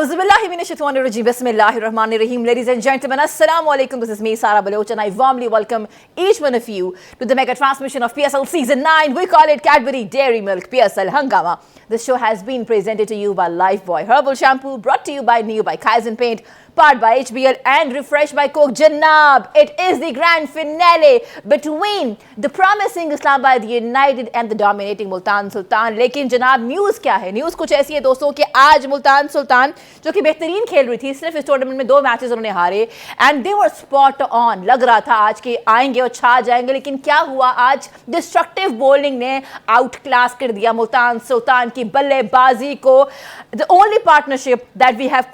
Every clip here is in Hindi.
Auzubillahiminashaitanirrajim. Bismillahirrahmanirrahim. Ladies and gentlemen, Assalamu alaikum. This is me, Sara Baloch, and I warmly welcome each one of you to the mega transmission of PSL Season 9. We call it Cadbury Dairy Milk PSL Hangama. This show has been presented to you by Lifebuoy Herbal Shampoo, brought to you by New by Kaizen Paint, powered by HBL and refreshed by Coke. Janab, it is the grand finale between the promising Islamabad United and the dominating Multan Sultan. लेकिन जनाब न्यूज़ क्या है? न्यूज़ कुछ ऐसी है दोस्तों कि आज मुल्तान सुल्तान जो कि बेहतरीन खेल रही थी, सिर्फ इस टूर्नामेंट में 2 मैचेस उन्होंने हारे and they were spot on. लग रहा था आज के आएंगे और छा जाएंगे, लेकिन क्या हुआ? आज डिस्ट्रक्टिव बॉलिंग ने आउट क्लास कर दिया मुल्तान सुल्तान की बल्लेबाजी को. The only partnership that we have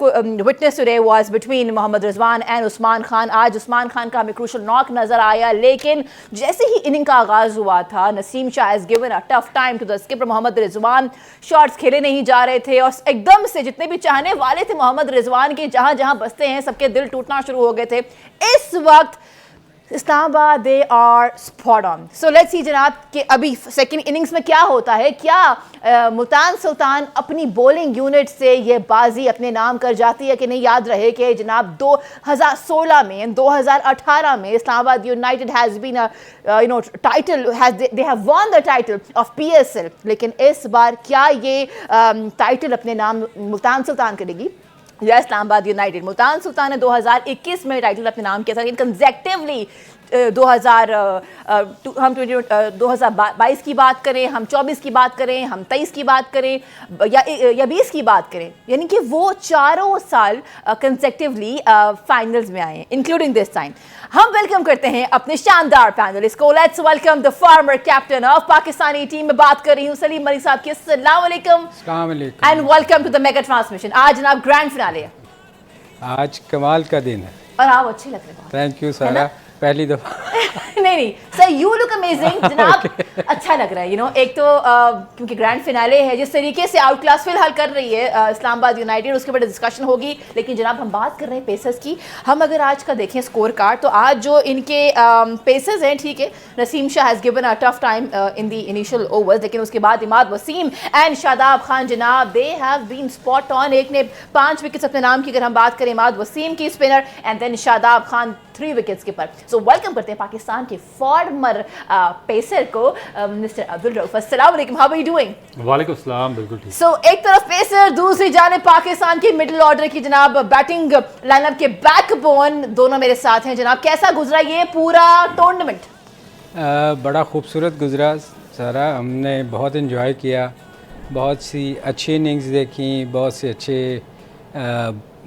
witness today was between Mohammad Rizwan and Usman Khan. आज उस्मान खान का हमें क्रूशल नॉक नजर आया, लेकिन जैसे ही इनिंग का आगाज हुआ था, Naseem Shah has given a tough time to the skipper Mohammad Rizwan. Shots खेले नहीं जा रहे थे और एकदम से जितने भी चाहने वाले थे मोहम्मद रिजवान के, जहां जहां बसते हैं सबके दिल टूटना शुरू हो गए थे. इस वक्त Islamabad they are spot on. So let's see जनाब कि अभी सेकंड इनिंग्स में क्या होता है. क्या मुल्तान सुल्तान अपनी बॉलिंग यूनिट से ये बाजी अपने नाम कर जाती है कि नहीं? याद रहे कि जनाब 2016 में 2018 में Islamabad United has been title they have won the title of PSL, लेकिन इस बार क्या ये टाइटल अपने नाम मुल्तान सुल्तान करेगी या इस्लामाबाद यूनाइटेड? मुल्तान सुल्तान ने 2021 में टाइटल अपने नाम किया था, लेकिन कंसेक्टिवली 2022 की बात करें, हम 24 की बात करें, हम 23 की बात करें या 20 की बात करें, यानी कि वो चारों साल कंसेक्टिवली फाइनल्स में आए, इंक्लूडिंग दिस टाइम. हम वेलकम करते हैं अपने शानदार पैनलिस्ट को. Let's welcome the former captain of Pakistani team. में बात कर रही हूँ सलीम मलिक साहब की. अस्सलाम वालेकुम and welcome to the mega transmission. आज जनाब ग्रैंड फिनाले है, आज कमाल का दिन है और आप अच्छे लग रहे हैं. थैंक यू सारा, पहली दफा नहीं सर, यू लुक अमेजिंग जनाब. अच्छा लग रहा है, एक तो क्योंकि ग्रैंड फिनाले है, जिस तरीके से आउट क्लास फिलहाल कर रही है इस्लामाबाद यूनाइटेड, उसके बाद डिस्कशन होगी. लेकिन जनाब हम बात कर रहे हैं पेसर्स की. हम अगर आज का देखें स्कोर कार्ड, तो आज जो इनके पेसर्स हैं, ठीक है, Naseem Shah has given a tough time in the initial overs, लेकिन उसके बाद इमाद वसीम एंड शादाब खान जनाब they have been spot on. एक ने 5 विकेट्स अपने नाम की, अगर हम बात करें इमाद वसीम की spinner, and then Shadab Khan 3 wickets के पर. सो वेलकम करते हैं पाकिस्तान के फॉर्मर पेसर को, मिस्टर अब्दुल रऊफ. अस्सलाम वालेकुम, हाउ आर यू डूइंग? वालेकुम सलाम, बिल्कुल ठीक. सो एक तरफ पेसर, दूसरी जाने पाकिस्तान की मिडिल ऑर्डर की जनाब बैटिंग लाइनअप के बैकबोन, दोनों मेरे साथ हैं. जनाब कैसा गुजरा ये पूरा टूर्नामेंट? बड़ा खूबसूरत गुजरा सारा. हमने बहुत इन्जॉय किया, बहुत सी अच्छी इनिंग्स देखी, बहुत से अच्छे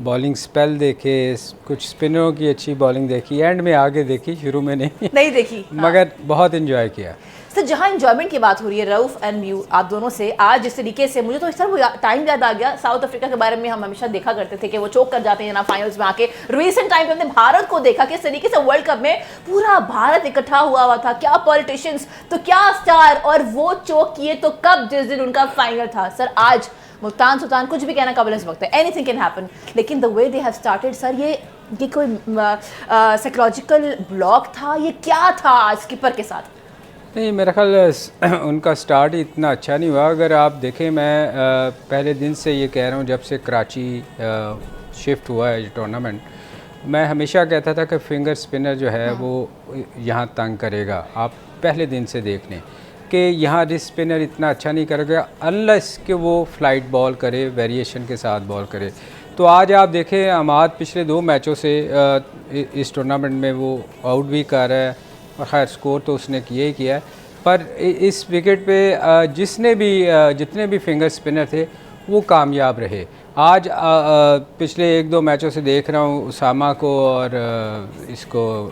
बॉलिंग स्पेल देखे, कुछ स्पिनरों की अच्छी बॉलिंग देखी. एंड में आगे देखी, शुरू में नहीं देखी, मगर बहुत इन्जॉय किया. सर जहाँ इंजॉयमेंट की बात हो रही है रऊफ एंड यू, आप दोनों से, आज जिस तरीके से मुझे तो सर वो टाइम याद आ गया. साउथ अफ्रीका के बारे में हम हमेशा देखा करते थे कि वो चोक कर जाते हैं ना फाइनल्स में आके. रिसेंट टाइम पे हमने भारत को देखा किस तरीके से वर्ल्ड कप में पूरा भारत इकट्ठा हुआ था. क्या पॉलिटिशियंस, तो क्या स्टार, और वो चोक किए तो कब, जिस दिन उनका फाइनल था. सर आज मुल्तान सुल्तान, कुछ भी कहना काबिल इस वक्त है, एनीथिंग कैन हैपन, लेकिन the way they have started sir, ये कोई साइकोलॉजिकल ब्लॉक था, ये क्या था आज स्किपर के साथ? नहीं, मेरा ख्याल उनका स्टार्ट ही इतना अच्छा नहीं हुआ. अगर आप देखें, मैं पहले दिन से ये कह रहा हूँ, जब से कराची शिफ्ट हुआ है ये टूर्नामेंट, मैं हमेशा कहता था कि फिंगर स्पिनर जो है वो यहाँ तंग करेगा. आप पहले दिन से देख लें कि यहाँ रिस्ट स्पिनर इतना अच्छा नहीं करेगा अनलेस कि वो फ्लाइट बॉल करे, वेरिएशन के साथ बॉल करे. तो आज आप देखें, अमाद पिछले 2 मैचों से इस टूर्नामेंट में वो आउट भी कर रहा है, और ख़ैर स्कोर तो उसने किया ही किया है. पर इस विकेट पे जितने भी फिंगर स्पिनर थे वो कामयाब रहे. आज पिछले 1-2 मैचों से देख रहा हूँ उसामा को और इसको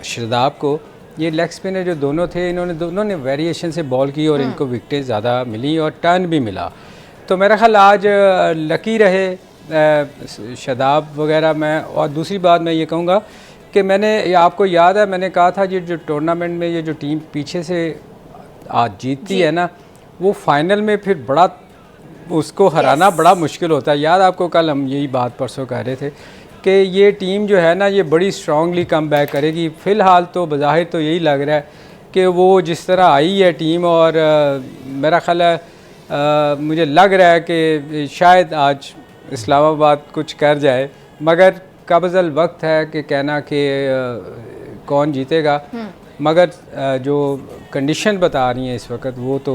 शादाब को, ये लेग स्पिनर जो दोनों थे, दोनों ने वेरिएशन से बॉल की और इनको विकेटें ज़्यादा मिली और टर्न भी मिला. तो मेरा ख्याल आज लकी रहे शादाब वगैरह. मैं और दूसरी बात मैं ये कहूँगा कि ये आपको याद है, मैंने कहा था ये जो टूर्नामेंट में ये जो टीम पीछे से आज जीतती है ना, वो फाइनल में फिर बड़ा उसको हराना बड़ा मुश्किल होता है. याद आपको, कल हम यही बात परसों कह रहे थे कि ये टीम जो है ना, ये बड़ी स्ट्रांगली कम बैक करेगी. फ़िलहाल तो बज़ाहिर तो यही लग रहा है कि वो जिस तरह आई है टीम, और मेरा ख्याल है मुझे लग रहा है कि शायद आज इस्लामाबाद कुछ कर जाए, मगर काबज़ल वक्त है कि कहना कि कौन जीतेगा। मगर जो कंडीशन बता रही हैं इस वक्त वो तो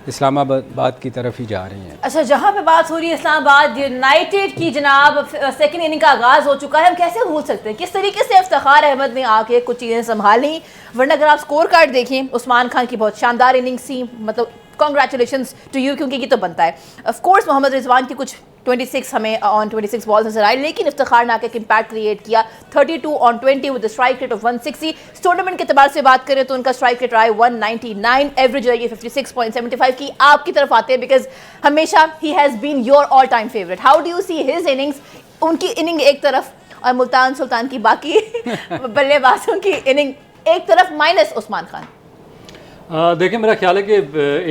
इस्लामाबाद की तरफ ही जा रही हैं। अच्छा, जहाँ पे बात हो रही है इस्लामाबाद यूनाइटेड की, जनाब सेकंड इनिंग का आगाज़ हो चुका है, हम कैसे भूल सकते हैं किस तरीके से इफ्तिखार अहमद ने आके कुछ चीज़ें संभाली। वरना अगर आप स्कोर कार्ड देखें, उस्मान खान की बहुत शानदार इनिंग्स थी, मतलब कॉन्ग्रेचुलेशंस टू यू, क्योंकि ये तो बनता है। ऑफ कोर्स मोहम्मद रिजवान की कुछ 26 हमें ऑन 26 बॉल्स नजर आए, लेकिन इफ्तिखार ने आके एक इम्पैक्ट क्रिएट किया 32 on 20 with strike rate of 160। इस टूर्नामेंट के अतबार से बात करें तो उनका स्ट्राइक रेट रहा है 199, एवरेज रही है 56.75 की। आपकी तरफ आते हैं बिकॉज हमेशा ही has been your all time favourite. How do you see his innings? उनकी इनिंग एक तरफ और मुल्तान सुल्तान की बाकी बल्लेबाजों की इनिंग एक तरफ, माइनस उस्मान खान। देखिए, मेरा ख्याल है कि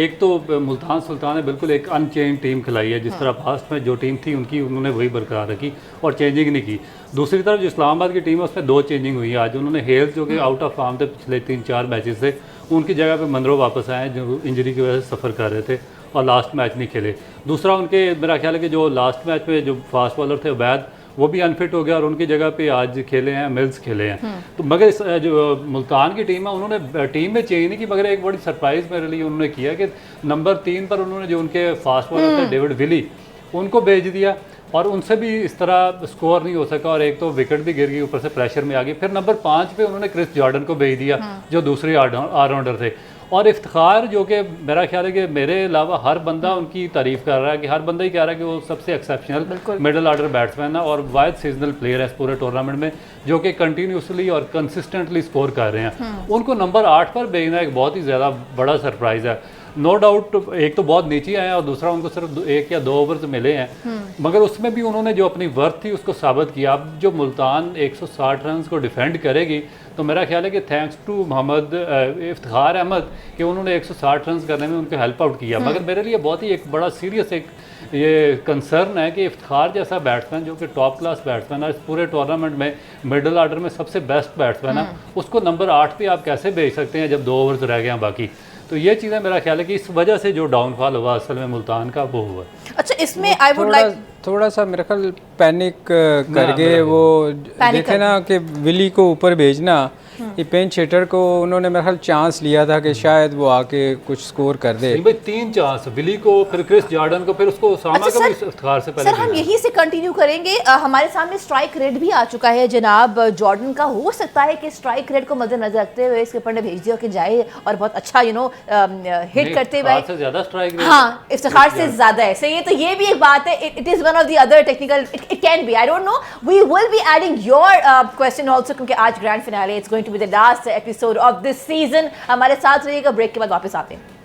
एक तो मुल्तान सुल्तान ने बिल्कुल एक अनचेंज टीम खिलाई है, जिस तरह पास्ट में जो टीम थी उनकी उन्होंने वही बरकरार रखी और चेंजिंग नहीं की। दूसरी तरफ जो इस्लामाबाद की टीम है उसमें 2 चेंजिंग हुई है। आज उन्होंने हेल्स जो कि आउट ऑफ फॉर्म थे पिछले 3-4 मैचेस से, उनकी जगह पे मनरो वापस आए जो इंजरी की वजह से सफ़र कर रहे थे और लास्ट मैच नहीं खेले। दूसरा उनके मेरा ख्याल है कि जो लास्ट मैच में जो फास्ट बॉलर थे उबैद, वो भी अनफिट हो गया और उनकी जगह पे आज खेले हैं मिल्स खेले हैं। तो मगर इस जो मुल्तान की टीम है उन्होंने टीम में चेंज नहीं की, मगर एक बड़ी सरप्राइज़ मेरे लिए उन्होंने किया कि नंबर 3 पर उन्होंने जो उनके फास्ट बॉलर थे डेविड विली, उनको भेज दिया और उनसे भी इस तरह स्कोर नहीं हो सका और एक तो विकेट भी गिर गई, ऊपर से प्रेशर में आ गई। फिर नंबर 5 पे उन्होंने क्रिस जॉर्डन को भेज दिया जो दूसरे ऑलराउंडर थे। और इफ्तिखार जो कि मेरा ख्याल है कि मेरे अलावा हर बंदा उनकी तारीफ़ कर रहा है, कि हर बंदा ही कह रहा है कि वो सबसे एक्सेप्शनल मिडल ऑर्डर बैट्समैन है और वाइड सीजनल प्लेयर है इस पूरे टूर्नामेंट में, जो कि कंटिन्यूसली और कंसिस्टेंटली स्कोर कर रहे हैं। उनको नंबर 8 पर भेजना एक बहुत ही ज़्यादा बड़ा सरप्राइज़ है। नो डाउट एक तो बहुत नीचे आए हैं और दूसरा उनको सिर्फ 1 या 2 ओवर्स मिले हैं, मगर उसमें भी उन्होंने जो अपनी वर्थ थी उसको साबित किया। अब जो मुल्तान 160 रन को डिफेंड करेगी तो मेरा ख्याल है कि थैंक्स टू मोहम्मद इफ्तिखार अहमद कि उन्होंने 160 रन करने में उनको हेल्प आउट किया। मगर मेरे लिए बहुत ही एक बड़ा सीरियस एक ये कंसर्न है कि इफ्तिखार जैसा बैट्समैन जो कि टॉप क्लास बैट्समैन है, इस पूरे टूर्नामेंट में मिडल ऑर्डर में सबसे बेस्ट बैट्समैन है, उसको नंबर 8 पे आप कैसे भेज सकते हैं जब 2 ओवर्स रह गए हैं बाकी। तो ये चीज़ें मेरा ख्याल है कि इस वजह से जो डाउनफॉल हुआ असल में मुल्तान का वो हुआ। अच्छा, इसमें आई वुड लाइक थोड़ा सा मेरे ख्याल पैनिक कर गए वो, देखे ना कि विली को ऊपर भेजना, ये पेंच हिटर को उन्होंने मेरे ख्याल चांस लिया था कि शायद वो आके कुछ स्कोर कर दे। भाई 3 चांस, विली को, फिर क्रिस जॉर्डन को, फिर उसको उसामा को भी इफ्तिखार से पहले। सर हम यहीं से कंटिन्यू करेंगे। हमारे सामने स्ट्राइक रेट भी आ चुका है जनाब जॉर्डन का। हो सकता है कि स्ट्राइक रेट को मद्देनजर रखते हुए इसके ऊपर ने भेज दिया कि जाए और बहुत अच्छा हिट करते हुए ज्यादा स्ट्राइक रेट, हाँ इफ्तिखार से ज्यादा है। सही है, तो ये भी एक बात है। It is one of the other technical, it can be, I don't know, we will be adding your question also, क्योंकि आज grand finale, it's going to be the last episode of this season. हमारे साथ रहिएगा, ब्रेक के बाद वापस आते हैं।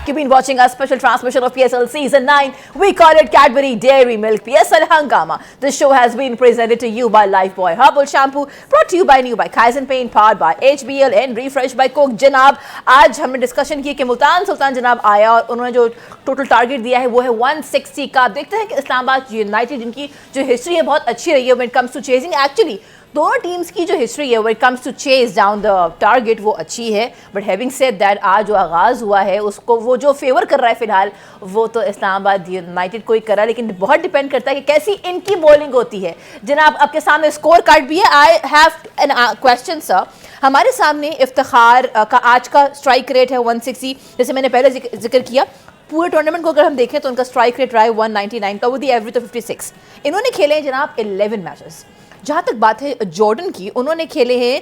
You've been watching our special transmission of PSL Season 9. We call it Cadbury Dairy Milk PSL Hangama. This show has been presented to you by Lifebuoy Herbal Shampoo, brought to you by New by Kaizen Paint, powered by HBL and refreshed by Coke. जनाब, आज हमने डिस्कशन की कि मुल्तान सुल्तान जनाब आया और उन्होंने जो टोटल टारगेट दिया है वो है 160 का। आप देखते हैं कि इस्लामाबाद यूनाइटेड, जिनकी जो हिस्ट्री है बहुत अच्छी रही है when it comes to chasing. Actually दोनों टीम्स की जो हिस्ट्री है when it comes to chase down the target वो अच्छी है। बट हैविंग सेड दैट, आज जो आगाज़ हुआ है उसको वो जो फेवर कर रहा है फिलहाल वो तो इस्लामाबाद यूनाइटेड को ही कर रहा है, लेकिन बहुत डिपेंड करता है कि कैसी इनकी बॉलिंग होती है। जनाब, आपके सामने स्कोर कार्ड भी है। I have an question sir. हमारे सामने इफ्तिखार का आज का स्ट्राइक रेट है 160, जैसे मैंने पहले जिक्र किया। पूरे टूर्नामेंट को अगर हम देखें तो उनका स्ट्राइक रेट रहा है 199 का, विद द एवरेज ऑफ 56। इन्होंने खेले हैं जनाब 11 मैचेस। जहाँ तक बात है जॉर्डन की, उन्होंने खेले हैं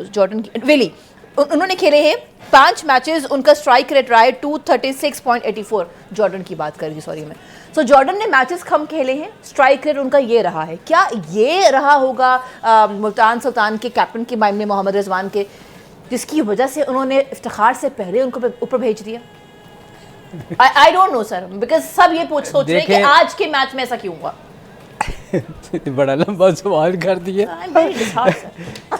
जॉर्डन की विली, उन्होंने खेले हैं 5 मैचेस। उनका स्ट्राइक रेट रहा है 236.84। जॉर्डन की बात करेंगे, सॉरी मैं। सो जॉर्डन ने मैचेस कम खेले हैं, स्ट्राइक रेट उनका ये रहा है। क्या ये रहा होगा मुल्तान सुल्तान के कैप्टन के माइंड में, मोहम्मद रिजवान के, जिसकी वजह से उन्होंने इफ्तिखार से पहले उनको ऊपर भेज दिया? आई डोंट नो सर, बिकॉज सब ये सोच रहे हैं कि आज के मैच में ऐसा क्यों हुआ। बड़ा लंबा सवाल कर दिया।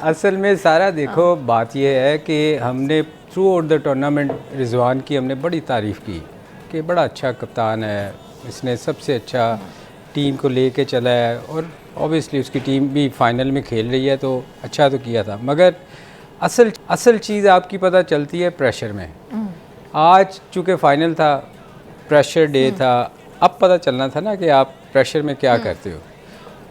असल में सारा देखो, बात यह है कि हमने through out the tournament Rizwan की हमने बड़ी तारीफ़ की कि बड़ा अच्छा कप्तान है, इसने सबसे अच्छा टीम को लेके चला है और ऑब्वियसली उसकी टीम भी फाइनल में खेल रही है तो अच्छा तो किया था। मगर असल चीज़ आपकी पता चलती है प्रेशर में। आज चूँकि फ़ाइनल था, प्रेशर डे था, अब पता चलना था ना कि आप प्रेशर में क्या करते हो।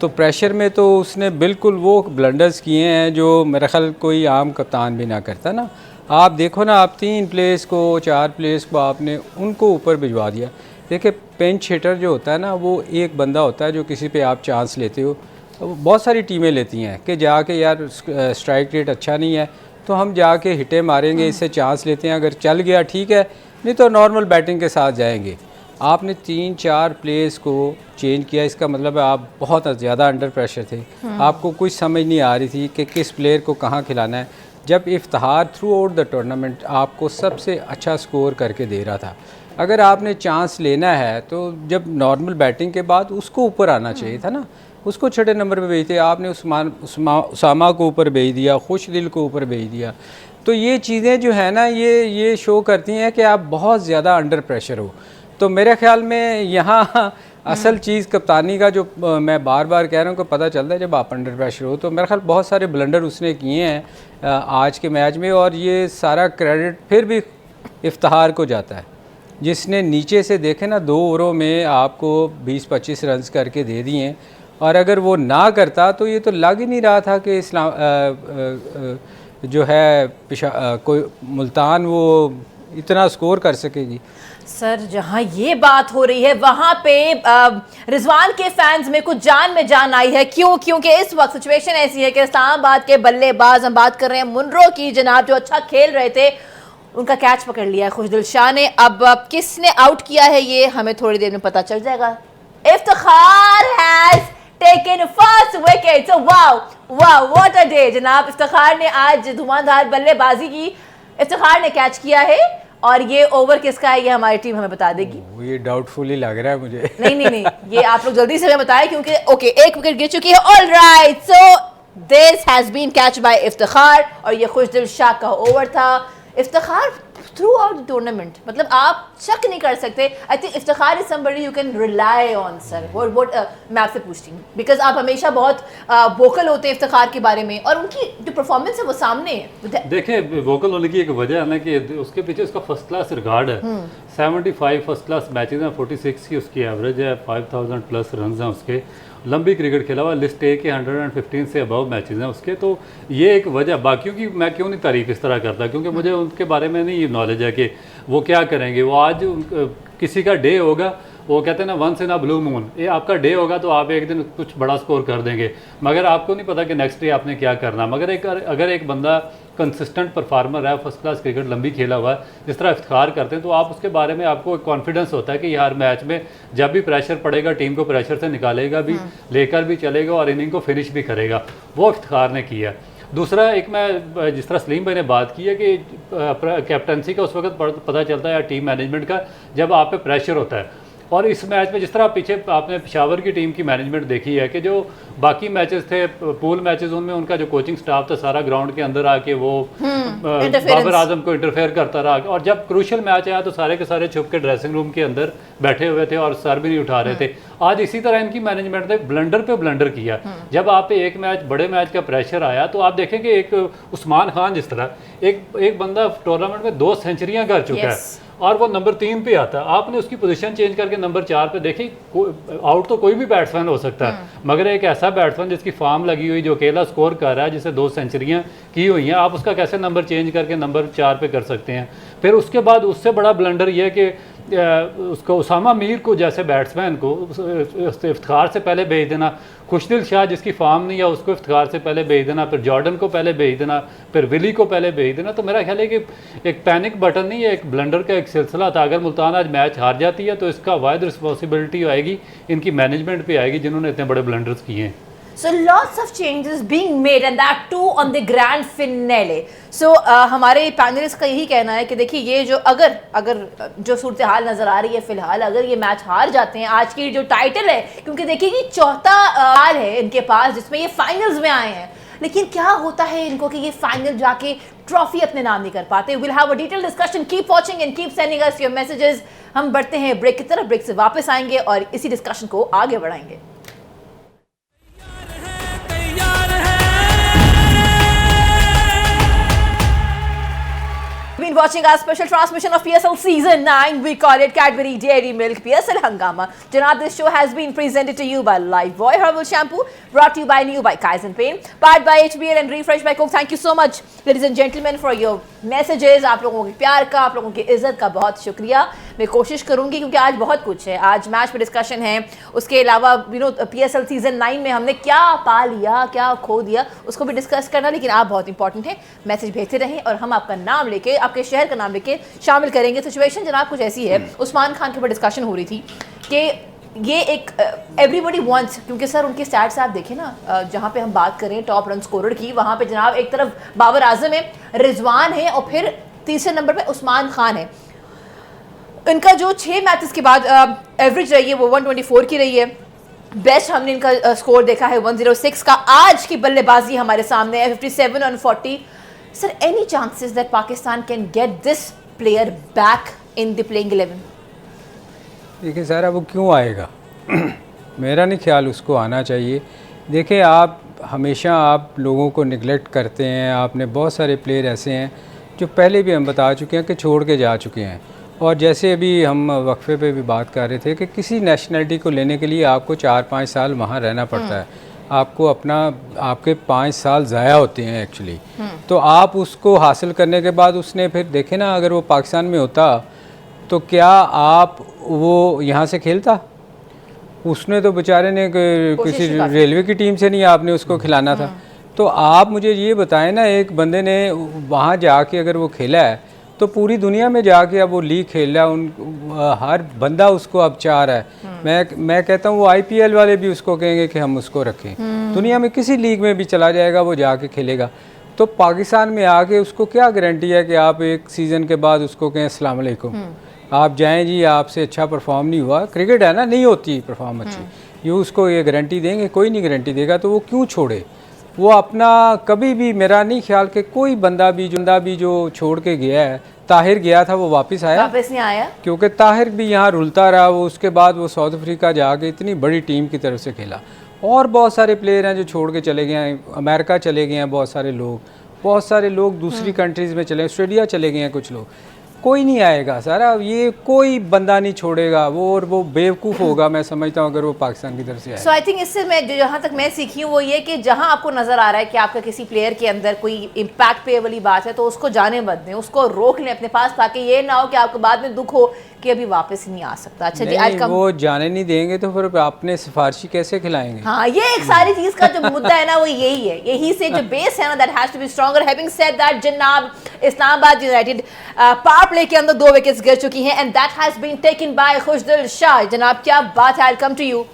तो प्रेशर में तो उसने बिल्कुल वो ब्लंडर्स किए हैं जो मेरा ख्याल कोई आम कप्तान भी ना करता ना। आप देखो ना, आप 3 प्लेयर्स को 4 प्लेयर्स को आपने उनको ऊपर भिजवा दिया। देखिए पिंच हिटर जो होता है ना, वो एक बंदा होता है जो किसी पे आप चांस लेते हो। बहुत सारी टीमें लेती हैं कि जाके यार स्ट्राइक रेट अच्छा नहीं है तो हम जाके हिटें मारेंगे, इससे चांस लेते हैं, अगर चल गया ठीक है, नहीं तो नॉर्मल बैटिंग के साथ जाएंगे। आपने 3-4 प्लेयर्स को चेंज किया, इसका मतलब है आप बहुत ज़्यादा अंडर प्रेशर थे। आपको कुछ समझ नहीं आ रही थी कि किस प्लेयर को कहाँ खिलाना है। जब Iftikhar throughout the tournament आपको सबसे अच्छा स्कोर करके दे रहा था, अगर आपने चांस लेना है तो जब नॉर्मल बैटिंग के बाद उसको ऊपर आना चाहिए था ना, उसको छठे नंबर पे भेजते। आपने उसामा को ऊपर भेज दिया, खुशदिल को ऊपर भेज दिया। तो ये चीज़ें जो है ना, ये शो करती हैं कि आप बहुत ज़्यादा अंडर प्रेशर हो। तो मेरे ख्याल में यहाँ असल चीज़ कप्तानी का जो मैं बार बार कह रहा हूँ कि पता चलता है जब आप अंडर प्रेशर हो। तो मेरे ख्याल बहुत सारे ब्लंडर उसने किए हैं आज के मैच में, और ये सारा क्रेडिट फिर भी इफ्तिखार को जाता है, जिसने नीचे से देखे ना 2 ओवरों में आपको 20-25 रन करके दे दिए। और अगर वो ना करता तो ये तो लग ही नहीं रहा था कि जो है कोई मुल्तान वो इतना स्कोर कर सकेगी। सर जहां ये बात हो रही है वहां पे रिजवान के फैंस में कुछ जान में जान आई है। क्यों? क्योंकि इस वक्त सिचुएशन ऐसी है कि इस्लामाबाद के बल्लेबाज, हम बात कर रहे हैं मुनरो की जनाब, जो अच्छा खेल रहे थे, उनका कैच पकड़ लिया है खुशदिल शाह ने। अब किसने आउट किया है ये हमें थोड़ी देर में पता चल जाएगा। Iftikhar has taken first wicket. So wow wow what a day जनाब। इफ्तिखार ने आज धुआंधार बल्लेबाजी की, इफ्तिखार ने कैच किया है, और ये ओवर किसका है ये हमारी टीम हमें बता देगी। ये डाउटफुल ही लग रहा है मुझे। नहीं, ये आप लोग जल्दी से हमें बताएं क्योंकि ओके, एक विकेट गिर चुकी है। Alright, so this has been catch by Iftikhar, और ये खुशदिल शाह का ओवर था। Iftikhar throughout the tournament, मतलब आप शक नहीं कर सकते। I think Iftikhar is somebody you can rely on. Sir what मैं आपसे पूछती हूँ, बिकॉज आप हमेशा बहुत वोकल होते हैं इफ्तिखार के बारे में, और उनकी जो परफॉर्मेंस है वो सामने है। देखिए वोकल होने की एक वजह है ना कि उसके पीछे उसका फर्स्ट क्लास रिकॉर्ड है। 75 फर्स्ट क्लास मैचेस हैं, 46 की उसकी एवरेज है, 5000 प्लस रन हैं उसके, लंबी क्रिकेट खेला हुआ, लिस्ट ए के 115 से अबव मैचेस हैं उसके। तो ये एक वजह, बाकियों की मैं क्यों नहीं तारीफ इस तरह करता, क्योंकि मुझे उनके बारे में नहीं नॉलेज है कि वो क्या करेंगे। वो आज किसी का डे होगा, वो कहते हैं ना once in a blue moon, ये आपका डे होगा तो आप एक दिन कुछ बड़ा स्कोर कर देंगे, मगर आपको नहीं पता कि नेक्स्ट डे आपने क्या करना। मगर अगर एक बंदा कंसिस्टेंट परफार्मर है, फर्स्ट क्लास क्रिकेट लंबी खेला हुआ है, जिस तरह इफ्तिखार करते हैं, तो आप उसके बारे में आपको एक कॉन्फिडेंस होता है कि हर मैच में जब भी प्रेशर पड़ेगा टीम को प्रेशर से निकालेगा भी, लेकर भी चलेगा और इनिंग को फिनिश भी करेगा। वो इफ्तिखार ने किया। दूसरा, एक मैं जिस तरह सलीम भाई ने बात की है कि कैप्टनसी का उस वक्त पता चलता है या टीम मैनेजमेंट का जब आप पे प्रेशर होता है। और इस मैच में जिस तरह पीछे आपने पेशावर की टीम की मैनेजमेंट देखी है कि जो बाकी मैचेस थे पूल मैचेस, उनमें उनका जो कोचिंग स्टाफ था सारा ग्राउंड के अंदर आके वो बाबर आजम को इंटरफेयर करता रहा, और जब क्रूशल मैच आया तो सारे के सारे छुप के ड्रेसिंग रूम के अंदर बैठे हुए थे और सर भी नहीं उठा रहे थे। आज इसी तरह इनकी मैनेजमेंट ने ब्लंडर पे ब्लंडर किया। जब आप पे एक मैच बड़े मैच का प्रेशर आया तो आप देखेंगे एक उस्मान खान जिस तरह एक बंदा टूर्नामेंट में 2 सेंचुरियां कर चुका है और वो नंबर 3 पे आता है, आपने उसकी पोजीशन चेंज करके नंबर 4 पे देखी। आउट तो कोई भी बैट्समैन हो सकता है, मगर एक ऐसा बैट्समैन जिसकी फॉर्म लगी हुई, जो अकेला स्कोर कर रहा है, जिसे 2 सेंचुरियां की हुई हैं, आप उसका कैसे नंबर चेंज करके नंबर 4 पे कर सकते हैं। फिर उसके बाद उससे बड़ा ब्लंडर यह है कि उसको उसामा मीर को जैसे बैट्समैन को इफ्तिखार से पहले भेज देना, खुशदिल शाह जिसकी फॉर्म नहीं है उसको इफ्तिखार से पहले भेज देना, फिर जॉर्डन को पहले भेज देना, फिर विली को पहले भेज देना। तो मेरा ख्याल है कि एक पैनिक बटन नहीं है, एक ब्लंडर का एक सिलसिला था। अगर मुल्तान आज मैच हार जाती है तो इसका वाइड रिस्पॉन्सिबिलिटी आएगी इनकी मैनेजमेंट पे आएगी, जिन्होंने इतने बड़े ब्लंडर्स किए हैं। So lots of changes being made and that too on the grand finale. So हमारे पैनलिस्ट का यही कहना है कि देखिए ये जो अगर जो सूरत हाल नज़र आ रही है फ़िलहाल, अगर ये मैच हार जाते हैं, आज की जो टाइटल है, क्योंकि देखिए ये चौथा हाल है इनके पास जिसमें ये फाइनल्स में आए हैं, लेकिन क्या होता है इनको कि ये फाइनल जाके ट्रॉफी अपने नाम नहीं कर पाते। Will have a detail discussion, keep watching and keep sending us your messages. हम बढ़ते हैं ब्रेक की तरफ, ब्रेक से वापस आएंगे और इसी डिस्कशन को आगे बढ़ाएंगे। watching our special transmission of PSL Season 9. We call it Cadbury Dairy Milk PSL Hangama. Janab, this show has been presented to you by Lifebuoy Herbal Shampoo, brought to you by New by Kaizen Pain, powered by HBL and Refresh by Coke. Thank you so much, ladies and gentlemen, for your messages. आप लोगों के प्यार का, आप लोगों की इज्जत का बहुत शुक्रिया. मैं कोशिश करूंगी क्योंकि आज बहुत कुछ है. आज मैच पे डिस्कशन है, उसके अलावा PSL सीजन 9 में हमने क्या पा लिया, क्या खो दिया, उसको भी डिस्कस करना. लेकिन आप बहुत इंपॉर्टेंट है, मैसेज भेजते रहें और हम आपका नाम लेके, आपके शहर का नाम लेके शामिल करेंगे. सिचुएशन जनाब कुछ ऐसी है, उस्मान खान के ऊपर डिस्कशन हो रही थी कि ये एक एवरीबॉडी वांट्स, क्योंकि सर उनके स्टैट्स आप देखें ना, जहाँ पे हम बात करें टॉप रन स्कोरर की, वहाँ पे जनाब एक तरफ बाबर आजम है, रिजवान है और फिर तीसरे नंबर पे उस्मान खान है. इनका जो 6 मैचेस के बाद एवरेज रही है वो 124 की रही है. बेस्ट हमने इनका स्कोर देखा है 106 का. आज की बल्लेबाजी हमारे सामने है 57 और 40. Sir, any chances that Pakistan can get this player back in the playing 11? देखिए सारा, वो क्यों आएगा? मेरा नहीं ख्याल उसको आना चाहिए. देखिए, आप हमेशा आप लोगों को निगलेक्ट करते हैं. आपने बहुत सारे प्लेयर ऐसे हैं जो पहले भी हम बता चुके हैं कि छोड़ के जा चुके हैं. और जैसे अभी हम वक्फे पे भी बात कर रहे थे कि किसी नेशनलिटी को लेने के लिए आपको 4-5 साल वहाँ रहना पड़ता है. आपको आपके 5 साल ज़ाया होते हैं एक्चुअली. तो आप उसको हासिल करने के बाद उसने फिर देखे ना, अगर वो पाकिस्तान में होता तो क्या आप वो यहाँ से खेलता? उसने तो बेचारे ने किसी रेलवे की टीम से नहीं आपने उसको खिलाना था. तो आप मुझे ये बताएं ना, एक बंदे ने वहाँ जाके अगर वो खेला है तो पूरी दुनिया में जाके अब वो लीग खेल रहा है, हर बंदा उसको अब चाह रहा है. मैं कहता हूँ वो IPL वाले भी उसको कहेंगे कि हम उसको रखें. दुनिया में किसी लीग में भी चला जाएगा, वो जाके खेलेगा. तो पाकिस्तान में आके उसको क्या गारंटी है कि आप एक सीज़न के बाद उसको कहें अस्सलाम वालेकुम, आप जाएं जी, आपसे अच्छा परफॉर्म नहीं हुआ. क्रिकेट है ना, नहीं होती परफॉर्म अच्छी. ये उसको ये गारंटी देंगे? कोई नहीं गारंटी देगा. तो वो क्यों छोड़े? वो अपना कभी भी, मेरा नहीं ख्याल कि कोई बंदा भी जो छोड़ के गया है. ताहिर गया था, वो वापस नहीं आया क्योंकि ताहिर भी यहाँ रुलता रहा. वो उसके बाद वो साउथ अफ्रीका जाके इतनी बड़ी टीम की तरफ से खेला. और बहुत सारे प्लेयर हैं जो छोड़ के चले गए हैं. अमेरिका चले गए हैं बहुत सारे लोग दूसरी कंट्रीज़ में चले, ऑस्ट्रेलिया चले गए हैं कुछ लोग. कोई नहीं आएगा सारा, ये कोई बंदा नहीं छोड़ेगा वो, और वो बेवकूफ़ होगा मैं समझता हूँ अगर वो पाकिस्तान की तरफ से आए. सो आई थिंक इससे मैं जहाँ तक मैं सीखी हूँ वो ये कि जहाँ आपको नज़र आ रहा है कि आपका किसी प्लेयर के अंदर कोई इम्पैक्ट पे वाली बात है तो उसको जाने मत दें, उसको रोक लें अपने पास, ताकि ये ना हो कि आपको बाद में दुख हो कि अभी वापस नहीं आ सकता. अच्छा जी, आज वो जाने नहीं देंगे तो फिर आपने सिफारिशी कैसे खिलाएंगे? हाँ, ये एक सारी चीज का जो मुद्दा है ना वो यही है, यही से जो बेस है ना, that has to be stronger. Having said that, जनाब इस्लामाबाद यूनाइटेड पावर प्ले के अंदर 2 विकेट्स गिर चुकी हैं and that has been taken by Khushdil Shah. जनाब क्या बात है, I will come to you.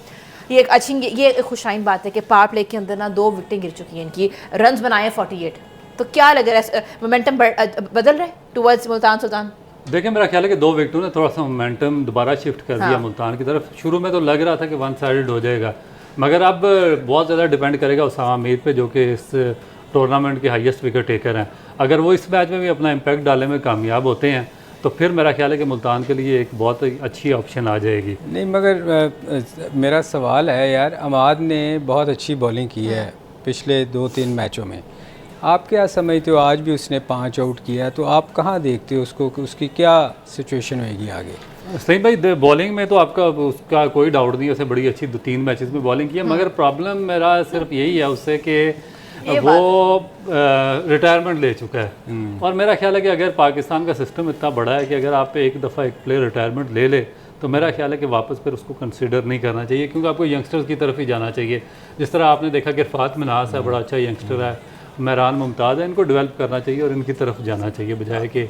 ये एक अच्छी, ये एक खुशाइन बात है कि पावर प्ले के अंदर ना 2 विकेटें गिर चुकी हैं इनकी, रन्स बनाए 48. तो क्या लग रहा है, मोमेंटम बदल रहा है टुवर्ड्स मुल्तान सुल्तान? देखिए, मेरा ख्याल है कि 2 विकेटों ने थोड़ा सा मोमेंटम दोबारा शिफ्ट कर दिया मुल्तान की तरफ. शुरू में तो लग रहा था कि 1 साइडेड हो जाएगा, मगर अब बहुत ज़्यादा डिपेंड करेगा उसामा मीर पे, जो कि इस टूर्नामेंट के हाईएस्ट विकेट टेकर हैं. अगर वो इस मैच में भी अपना इम्पैक्ट डालने में कामयाब होते हैं तो फिर मेरा ख्याल है कि मुल्तान के लिए एक बहुत अच्छी ऑप्शन आ जाएगी. नहीं, मगर मेरा सवाल है यार, अमाद ने बहुत अच्छी बॉलिंग की है पिछले 2-3 मैचों में. आप क्या समझते हो? आज भी उसने 5 आउट किया, तो आप कहाँ देखते हो उसको कि उसकी क्या सिचुएशन होगी आगे? सही भाई, बॉलिंग में तो आपका उसका कोई डाउट नहीं है, उसे बड़ी अच्छी 2-3 मैचेस में बॉलिंग की है. मगर प्रॉब्लम मेरा सिर्फ यही है उससे कि वो रिटायरमेंट ले चुका है. और मेरा ख्याल है कि अगर पाकिस्तान का सिस्टम इतना बड़ा है कि अगर आप एक दफ़ा एक प्लेयर रिटायरमेंट ले ले तो मेरा ख्याल है कि वापस फिर उसको कंसीडर नहीं करना चाहिए, क्योंकि आपको यंगस्टर्स की तरफ ही जाना चाहिए. जिस तरह आपने देखा कि फ़ात मिनास है, बड़ा अच्छा यंगस्टर है, महरान मुमताज़ है, इनको डेवलप करना चाहिए और इनकी तरफ जाना चाहिए, बजाय कि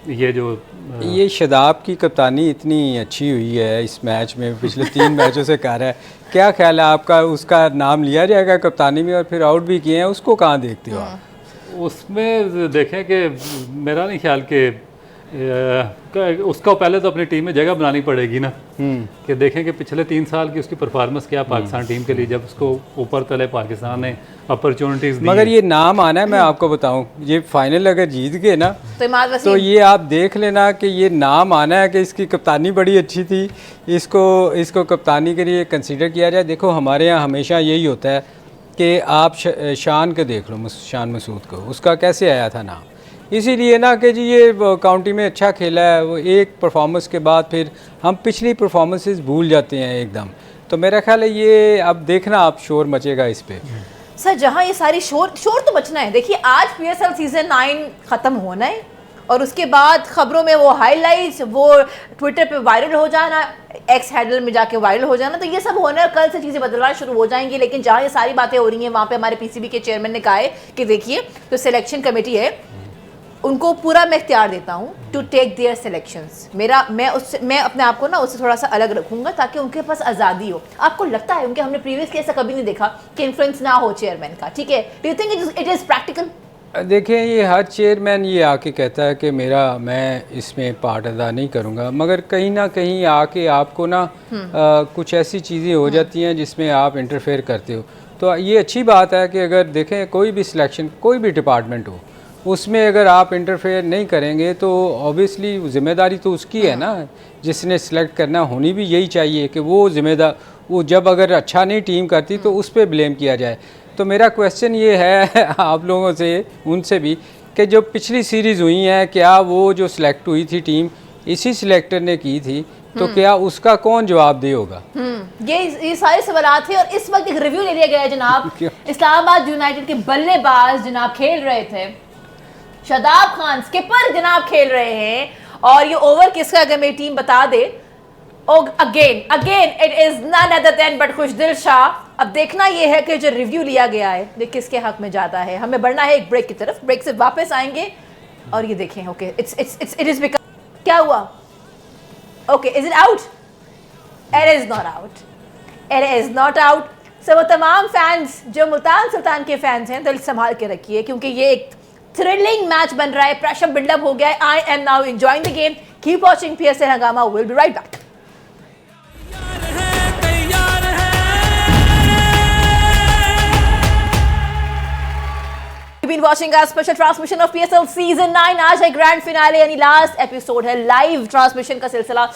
ये शादाब की कप्तानी इतनी अच्छी हुई है इस मैच में, पिछले 3 मैचों से कर रहा है. क्या ख्याल है आपका, उसका नाम लिया जाएगा कप्तानी में? और फिर आउट भी किए हैं, उसको कहाँ देखते हो आप? उसमें देखें कि मेरा नहीं ख्याल कि उसका पहले तो अपनी टीम में जगह बनानी पड़ेगी ना, कि देखें कि पिछले 3 साल की उसकी परफॉर्मेंस क्या पाकिस्तान टीम के लिए, जब उसको ऊपर तले पाकिस्तान ने अपॉर्चुनिटीज़ दी. मगर ये नाम आना है, मैं आपको बताऊं, ये फाइनल अगर जीत गए ना तो ये आप देख लेना कि ये नाम आना है कि इसकी कप्तानी बड़ी अच्छी थी, इसको कप्तानी के लिए कंसीडर किया जाए. देखो, हमारे यहाँ हमेशा यही होता है कि आप शान के देख लो, शान मसूद को, उसका कैसे आया था नाम, इसीलिए ना कि जी ये काउंटी में अच्छा खेला है, वो एक परफॉर्मेंस के बाद फिर हम पिछली परफॉर्मेंसेस भूल जाते हैं एकदम। तो मेरा ख्याल है ये अब देखना आप शोर मचेगा इस पे। सर जहां ये सारी शोर तो बचना है। देखिए आज पीएसएल सीजन 9 खत्म होना है और उसके बाद खबरों में वो हाइलाइट्स, वो ट्विटर पे वायरल हो जाना, एक्स हैंडल में जाके वायरल हो जाना, तो ये सब होना है। कल से चीज़ें बदलना शुरू हो जाएंगी। लेकिन जहाँ ये सारी बातें हो रही हैं वहाँ पे हमारे पीसीबी के चेयरमैन ने कहा है कि देखिए जो सिलेक्शन कमेटी है उनको पूरा मैं इख्तियार देता हूँ टू टेक देयर सिलेक्शंस। मैं अपने आप को ना उससे थोड़ा सा अलग रखूंगा ताकि उनके पास आज़ादी हो। आपको लगता है उनके हमने प्रीवियसली ऐसा कभी नहीं देखा कि इन्फ्लुएंस ना हो चेयरमैन का, ठीक है? Do you think it is practical? देखिए ये हर चेयरमैन ये आके कहता है कि मैं इसमें पार्ट अदा नहीं करूँगा, मगर कहीं ना कहीं आके आपको ना कुछ ऐसी चीज़ें हो जाती हैं जिसमें आप इंटरफेयर करते हो। तो ये अच्छी बात है कि अगर देखें कोई भी सिलेक्शन, कोई भी डिपार्टमेंट हो, उसमें अगर आप इंटरफेयर नहीं करेंगे तो ऑब्वियसली ज़िम्मेदारी तो उसकी है ना, जिसने सिलेक्ट करना। होनी भी यही चाहिए कि वो वो जब अगर अच्छा नहीं टीम करती तो उस पर ब्लेम किया जाए। तो मेरा क्वेश्चन ये है आप लोगों से, उनसे भी, कि जो पिछली सीरीज़ हुई है, क्या वो जो सिलेक्ट हुई थी टीम इसी सिलेक्टर ने की थी, तो क्या उसका कौन जवाब दे होगा? ये सारे सवाल थे। और इस वक्त एक रिव्यू ले लिया गया है जनाब। इस्लामाबाद यूनाइटेड के बल्लेबाज जनाब खेल रहे थे, शादाब खान स्किपर जनाब खेल रहे हैं, और ये ओवर किसका अगर मेरी टीम बता दे, again it is none other than but Khushdil Shah. अब देखना ये है कि जो रिव्यू लिया गया है ये किसके हक में जाता है। हमें बढ़ना है एक ब्रेक की तरफ, ब्रेक से वापस आएंगे और ये देखें। ओके इट इज बिकम, क्या हुआ? Okay is it out? It is not out, it is not out. So वो तमाम फैंस जो मुल्तान सुल्तान के फैंस हैं दिल संभाल के रखिए, क्योंकि ये एक थ्रिलिंग मैच बन रहा है, प्रेशर बिल्डअप हो गया है। I am now enjoying the game. Keep watching PSL Hungama, will be right back. Been watching our special transmission of PSL Season 9। आज है ग्रैंड फिनाले यानी लास्ट एपिसोड है। लाइव ट्रांसमिशन का सिलसिला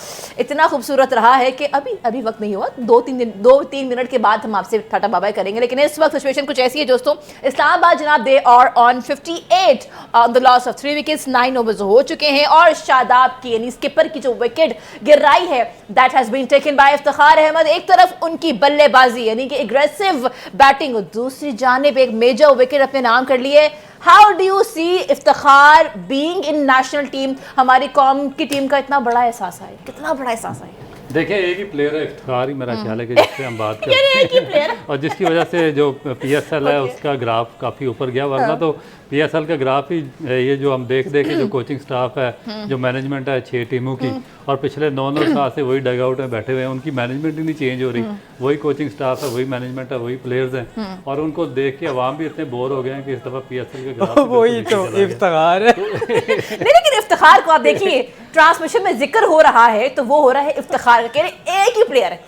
इतना खूबसूरत रहा है कि अभी वक्त नहीं हुआ, 2-3 मिनट के बाद हम आपसे टाटा बाय करेंगे। लेकिन इस वक्त सिचुएशन कुछ ऐसी है दोस्तों, इस्लामाबाद जनाब दे और on 58 on the loss of 3 wickets, 9 overs हो चुके हैं और शादाब की यानी स्किपर की जो विकेट गिराई है that has been taken by Iftikhar Ahmed. एक तरफ उनकी बल्लेबाजी यानी कि एग्रेसिव बैटिंग और दूसरी जानिब एक मेजर विकेट अपने नाम कर लिए। How do you see Iftikhar being in national team? हमारी कौम की टीम का इतना बड़ा एहसास है, कितना बड़ा एहसास है। देखिए एक ही प्लेयर है इफ्तिखार ही, मेरा ख्याल है कि जिससे हम बात करते हैं और जिसकी वजह से जो पीएसएल है उसका ग्राफ काफ़ी ऊपर गया, वरना तो पीएसएल का ग्राफ ही ये जो हम देख के जो कोचिंग स्टाफ है, जो मैनेजमेंट है 6 टीमों की, और पिछले 9 साल से वही डग आउट में बैठे हुए हैं, उनकी मैनेजमेंट ही नहीं चेंज हो रही, वही कोचिंग स्टाफ है, वही मैनेजमेंट है, वही प्लेयर्स हैं, और उनको देख के अवाम भी इतने बोर हो गए हैं कि इस दफ़ा पीएसएल के ग्राफ वही तो इफ्तिखार है। लेकिन इफ्तिखार को आप देखिए ट्रांसमिशन में जिक्र हो रहा है तो वो हो रहा है इफ्तिखार का। एक ही प्लेयर है,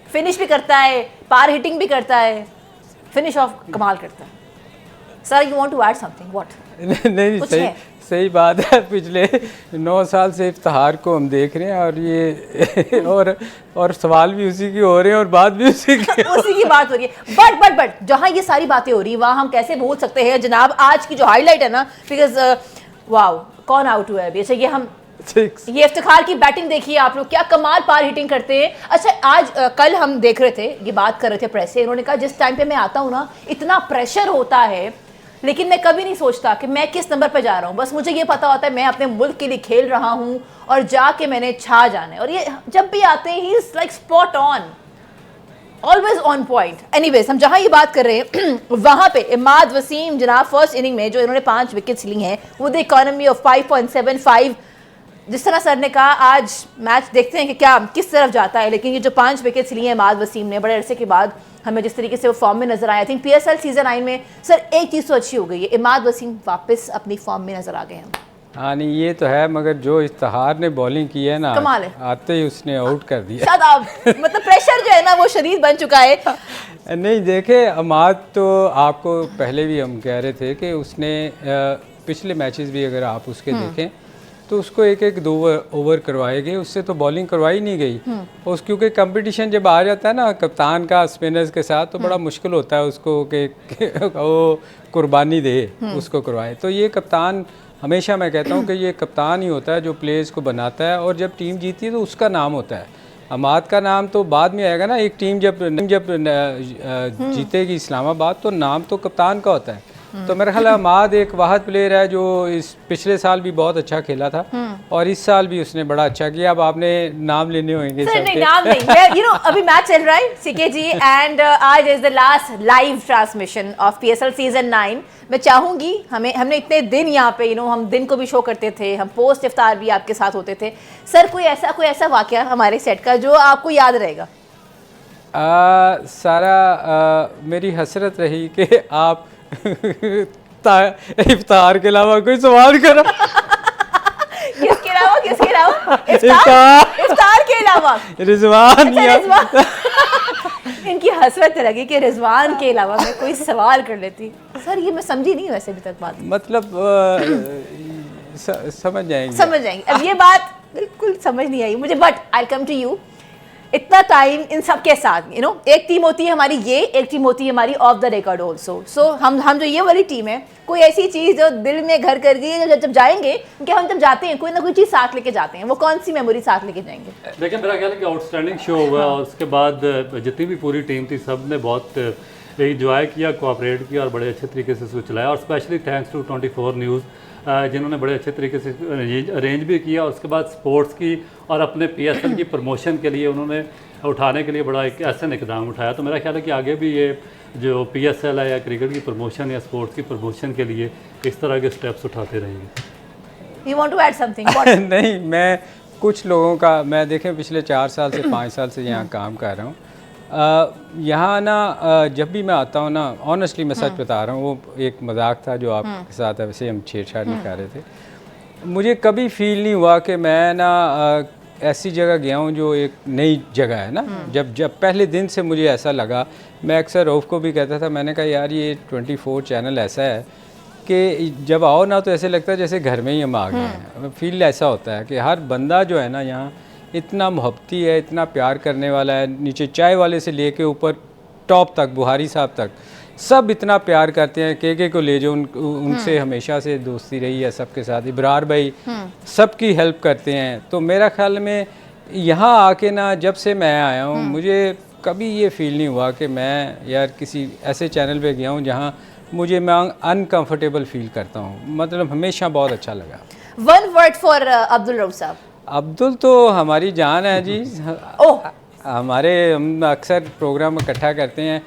फिनिश भी करता है, पार हिटिंग भी करता है, फिनिश ऑफ कमाल करता है। Sir you want to add something? What? नहीं सही बात है। पिछले 9 साल से इफ्तिखार को हम देख रहे हैं और ये और सवाल भी उसी की हो रहे हैं और बात भी उसी की बात हो रही है। बट जहाँ ये सारी बातें हो रही है वहाँ हम कैसे भूल सकते हैं जनाब आज की जो हाईलाइट है ना, बिकॉज वाओ कौन आउट हुआ है अभी। अच्छा ये इफ्तिखार की बैटिंग देखिए आप लोग, क्या कमाल पार हिटिंग करते हैं। अच्छा कल हम देख रहे थे, ये बात कर रहे थे प्रेस से, इन्होंने कहा जिस टाइम पे मैं आता हूँ ना इतना प्रेशर होता है, लेकिन मैं कभी नहीं सोचता कि मैं किस नंबर पे जा रहा हूँ, बस मुझे ये पता होता है मैं अपने मुल्क के लिए खेल रहा हूँ और जाके मैंने छा जाना है। और ये जब भी आते हैं he is like spot on, always on point. Anyways हम जहाँ ये बात कर रहे हैं वहाँ पे इमाद वसीम जनाब फर्स्ट इनिंग में जो इन्होंने 5 विकेट्स ली हैं वो द इकोनॉमी ऑफ 5.75, जिस तरह सर ने कहा आज मैच देखते हैं कि क्या किस तरफ जाता है। लेकिन ये जो 5 विकेट्स लिए हैं इमाद वसीम ने बड़े अरसे के बाद, हमें जिस तरीके से वो फॉर्म में नजर आया, आई थिंक पीएसएल सीजन 9 में सर एक चीज़ तो अच्छी हो गई है, इमाद वसीम वापस अपनी फॉर्म में नजर आ गए हैं। हाँ नहीं ये तो है, मगर जो इफ्तिखार ने बॉलिंग की है ना, कमाल है। आते ही उसने आउट कर दिया। शादाब मतलब प्रेशर जो है ना वो शदीद बन चुका है। नहीं देखे इमाद तो आपको पहले भी हम कह रहे थे कि उसने पिछले मैचेस भी अगर आप उसके देखें तो उसको 1-2 ओवर करवाए गए, उससे तो बॉलिंग करवाई नहीं गई। उस क्योंकि कंपटीशन जब आ जाता है ना कप्तान का स्पिनर्स के साथ तो बड़ा मुश्किल होता है उसको कि वो कुर्बानी दे उसको करवाए। तो ये कप्तान हमेशा मैं कहता हूँ कि ये कप्तान ही होता है जो प्लेयर्स को बनाता है, और जब टीम जीती है तो उसका नाम होता है। हमाद का नाम तो बाद में आएगा ना, एक टीम जब जीतेगी इस्लामाबाद तो नाम तो कप्तान का होता है। तो मेरा ख्याल हमाद एक वाहद प्लेयर है जो इस पिछले साल भी बहुत अच्छा खेला था और इस साल भी उसने बड़ा अच्छा किया। अब आपने नाम लेने होंगे सर, नहीं नाम नहीं, यू नो अभी मैच चल रहा है सीके जी, एंड आज is the last live transmission of PSL season 9। मैं चाहूंगी, हमने इतने दिन यहाँ पे हम दिन को भी शो करते थे, हम पोस्ट इफ्तार भी आपके साथ होते थे। सर कोई ऐसा वाकया हमारे सेट का जो आपको याद रहेगा? मेरी हसरत रही कि आप इफ्तार के अलावा कोई सवाल करो। किसके अलावा? इफ्तार के अलावा रिजवान। इनकी हसरत लगी कि रिजवान के अलावा मैं कोई सवाल कर लेती। सर ये मैं समझी नहीं वैसे अभी तक बात। मतलब समझ जाएंगे। अब ये बात बिल्कुल समझ नहीं आई मुझे, but I come to you. इतना टाइम इन सब के साथ एक टीम होती है हमारी, ये एक टीम होती है हमारी ऑफ द रिकॉर्ड ऑल्सो। सो हम जो ये वाली टीम है, कोई ऐसी चीज़ जो दिल में घर कर गई, जब जाएंगे कि हम जब जाते हैं कोई ना कोई चीज़ साथ लेके जाते हैं, वो कौन सी मेमोरी साथ लेके जाएंगे? देखिए मेरा ख्याल है कि आउटस्टैंडिंग शो हुआ और उसके बाद जितनी भी पूरी टीम थी सब ने बहुत इंजॉय किया, कोऑपरेट किया और बड़े अच्छे तरीके से उसको चलाया। और स्पेशली थैंक्स टू 24 न्यूज़ जिन्होंने बड़े अच्छे तरीके से अरेंज भी किया, और उसके बाद स्पोर्ट्स की और अपने पीएसएल की प्रमोशन के लिए उन्होंने उठाने के लिए बड़ा एक ऐसा इकदाम उठाया। तो मेरा ख्याल है कि आगे भी ये जो पीएसएल है या क्रिकेट की प्रमोशन या स्पोर्ट्स की प्रमोशन के लिए इस तरह के स्टेप्स उठाते रहेंगे। You want to add something? नहीं, मैं कुछ लोगों का मैं देखें पिछले 4 साल से 5 साल से यहाँ काम कर रहा हूँ। यहाँ ना जब भी मैं आता हूँ ना, ऑनेस्टली मैं सच बता रहा हूँ, वो एक मजाक था जो आपके साथ है, वैसे हम छेड़छाड़ नहीं कर रहे थे। मुझे कभी फील नहीं हुआ कि मैं ना ऐसी जगह गया हूँ जो एक नई जगह है ना। जब पहले दिन से मुझे ऐसा लगा, मैं अक्सर रऊफ़ को भी कहता था, मैंने कहा यार ये 24 चैनल ऐसा है कि जब आओ ना तो ऐसे लगता है जैसे घर में ही हम आ गए हैं। फील ऐसा होता है कि हर बंदा जो है ना यहाँ इतना मोहब्बती है, इतना प्यार करने वाला है, नीचे चाय वाले से लेके ऊपर टॉप तक, बुहारी साहब तक, सब इतना प्यार करते हैं। के को ले जो उनसे हमेशा से दोस्ती रही है सबके साथ। इब्रार भाई सबकी हेल्प करते हैं। तो मेरा ख्याल में यहाँ आके ना जब से मैं आया हूँ मुझे कभी ये फील नहीं हुआ कि मैं यार किसी ऐसे चैनल पे गया हूँ जहाँ मैं अनकंफर्टेबल फील करता हूँ। मतलब हमेशा बहुत अच्छा लगा। One word for Abdul Rauf साहब। अब्दुल तो हमारी जान है जी। हम अक्सर प्रोग्राम इकट्ठा करते हैं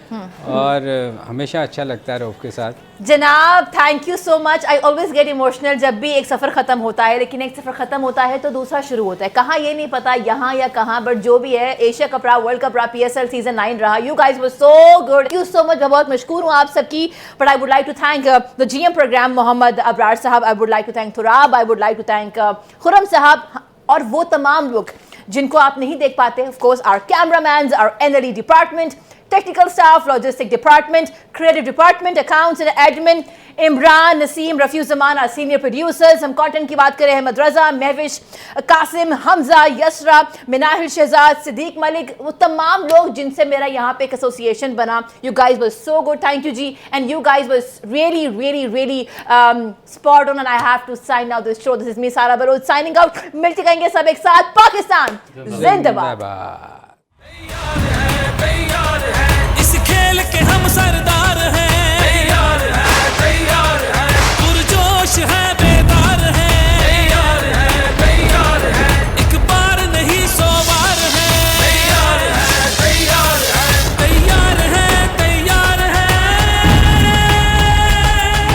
और हमेशा अच्छा लगता है रऊफ के साथ। जनाब thank you so much. I always get emotional जब भी एक सफ़र ख़त्म होता है, लेकिन एक सफ़र ख़त्म होता है तो दूसरा शुरू होता है। कहाँ ये नहीं पता, यहाँ या कहाँ, बट जो भी है, एशिया कप रहा, वर्ल्ड कप रहा, पीएसएल सीजन 9 रहा। You guys were so good, thank you so much. मैं बहुत मशकूर हूँ आप सबकी। But I would like to thank the GM program Mohammad Abrar साहब, I would like to thank Turab, I would like to thank Khurram साहब और वो तमाम लोग जिनको आप नहीं देख पाते। Of course our cameramans, our NLE department, technical staff, logistic department, creative department, accounts and admin, Imran, Naseem, Rafiu Zaman, our senior producers. हम कंटेंट की बात करें, अहमद रज़ा, महविश, कासिम, हमजा, यसरा, मिनाहिल शहजाद, सिद्दीक मलिक, वो तमाम लोग जिनसे मेरा यहाँ पे एक एसोसिएशन बना। You guys were so good, thank you जी। And you guys were really really really spot on, and I have to sign out this show. This is me Sara Baloch signing out. मिलते कहेंगे सब एक साथ। पाकिस्तान जिंदाबाद। इस खेल के हम सरदार